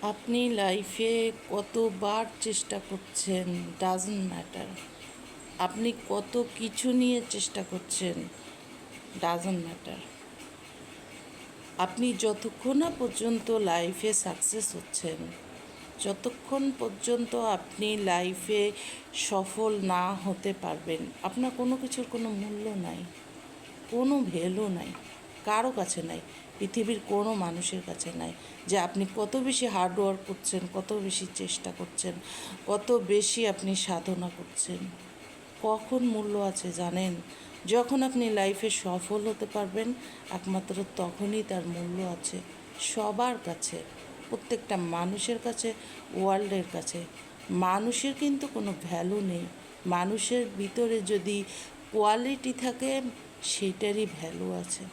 আপনি লাইফে কতবার চেষ্টা করছেন ডাজন্ট ম্যাটার। আপনি কত কিছু নিয়ে চেষ্টা করছেন ডাজন্ট ম্যাটার। আপনি যতক্ষণ না পর্যন্ত লাইফে সাকসেস হচ্ছেন, যতক্ষণ পর্যন্ত আপনি লাইফে সফল না হতে পারবেন, আপনার কোনো কিছুর কোনো মূল্য নাই, কোনো ভ্যালু নাই, কারো কাছে নাই, পৃথিবীর কোনো মানুষের কাছে নাই। যে আপনি কত বেশি হার্ডওয়ার্ক করছেন, কত বেশি চেষ্টা করছেন, কত বেশি আপনি সাধনা করছেন, কখন মূল্য আছে জানেন? যখন আপনি লাইফে সফল হতে পারবেন, একমাত্র তখনই তার মূল্য আছে। সবার কাছে, প্রত্যেকটা মানুষের কাছে, ওয়ার্ল্ডের কাছে। মানুষের কিন্তু কোনো ভ্যালু নেই। মানুষের ভিতরে যদি কোয়ালিটি থাকে, সেটারই ভ্যালু আছে।